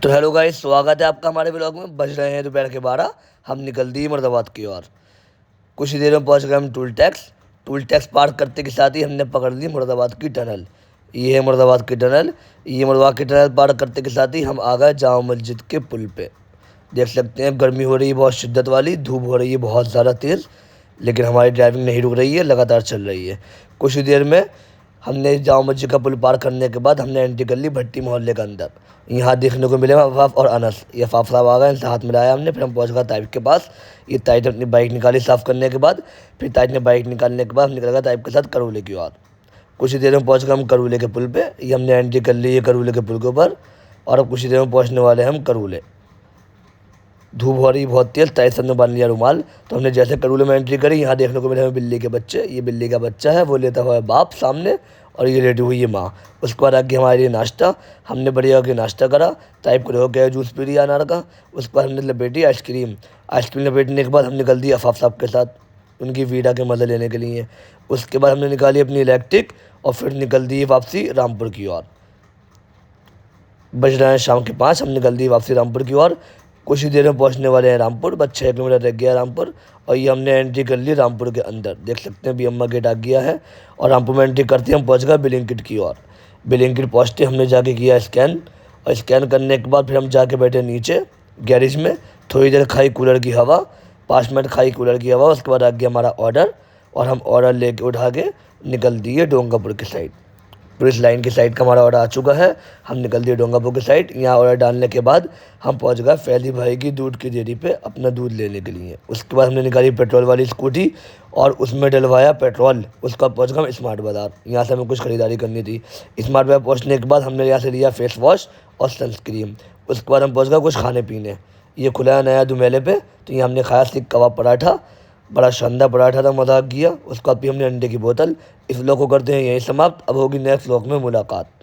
तो hello guys, स्वागत है आपका हमारे ब्लॉग में। बज रहे हैं दोपहर के 12। हम निकल दिए मुरादाबाद की ओर। कुछ ही देर में पहुंच गए हम टूल टैक्स पार करते के साथ ही हमने पकड़ ली मुरादाबाद की टनल। ये है मुरादाबाद की टनल। ये मुरादाबाद की टनल पार करते के साथ ही हम आ गए जामा मस्जिद के पुल पे। देख सकते हैं गर्मी हो रही है बहुत शिद्दत वाली, धूप हो रही है बहुत ज़्यादा तेज़, लेकिन हमारी ड्राइविंग नहीं रुक रही है, लगातार चल रही है। कुछ ही देर में हमने जामा मस्जिद का पुल पार करने के बाद हमने एंट्री कर ली भट्टी मोहल्ले के अंदर। यहाँ देखने को मिले अफाफ और अनस। ये अफाफ साहब आ गए, इनसे हाथ मिलाया हमने, फिर हम पहुँच गए ताइब के पास। ये ताइब ने अपनी बाइक निकाली साफ़ करने के बाद। फिर ताइब ने बाइक निकालने के बाद हम निकल गए ताइब के साथ करौले की ओर। कुछ ही देर में पहुँच गए हम करौले के पुल पे। ये हमने एंट्री कर ली है करौले के पुल के ऊपर, और अब कुछ ही देर में पहुँचने वाले हैं हम करौले। धूप हो रही बहुत तेज़, ताइब साहब ने बांध लिया रुमाल। तो हमने जैसे करौले में एंट्री करी, यहाँ देखने को मिले हमें बिल्ली के बच्चे। ये बिल्ली का बच्चा है, वो लेता हुआ है बाप सामने, और ये लेटी हुई है माँ। उसके बाद आगे हमारे लिए नाश्ता। हमने बढ़िया होकर नाश्ता करा। टाइप को हो गया जूस पी लिया अनार का। उसके बाद हमने लपेटी आइसक्रीम। आइसक्रीम लपेटने के बाद हम निकल दिए अफाफ साहब के साथ उनकी वीडा के मज़े लेने के लिए। उसके बाद हमने निकाली अपनी इलेक्ट्रिक और फिर निकल दिए वापसी रामपुर की ओर। बज रहे हैं शाम के 5। हम निकल दिए वापसी रामपुर की ओर। कुछ ही देर में पहुंचने वाले हैं रामपुर। बस 6 किलोमीटर रह गया रामपुर, और ये हमने एंट्री कर ली रामपुर के अंदर। देख सकते हैं बीएम्मा गेट आ गया है, और रामपुर में एंट्री करते हम पहुंच गए बिलिंकिट की ओर। बिलिंकिट पहुँचते हमने जाके किया स्कैन, और स्कैन करने के बाद फिर हम जाके बैठे नीचे गैरेज में। थोड़ी देर खाई कूलर की हवा, 5 मिनट खाई कूलर की हवा। उसके बाद आ गया हमारा ऑर्डर, और हम ऑर्डर लेके उठा के निकल दिए डोंगापुर की साइड। पुलिस लाइन की साइड का हमारा ऑर्डर आ चुका है। हम निकल दिए डोंगापुर की साइड। यहाँ ऑर्डर डालने के बाद हम पहुँच गए फैली भाई की दूध की डेयरी पे अपना दूध लेने के लिए। उसके बाद हमने निकाली पेट्रोल वाली स्कूटी और उसमें डलवाया पेट्रोल। उसका पहुँच गए हम स्मार्ट बाज़ार। यहाँ से हमें कुछ खरीदारी करनी थी। स्मार्ट बाज़ार पहुँचने के बाद हमने यहाँ से लिया फेस वॉश और सनस्क्रीन। उसके बाद हम पहुँच गए कुछ खाने पीने। ये खुला है नया दुमेले पे, तो यहाँ हमने खाया सीख कबाब पराठा। बड़ा शानदार पराठा था, मज़ा किया। उसका पी हमने अंडे की बोतल। इस व्लॉग को करते हैं यहीं समाप्त। अब होगी नेक्स्ट व्लॉग में मुलाकात।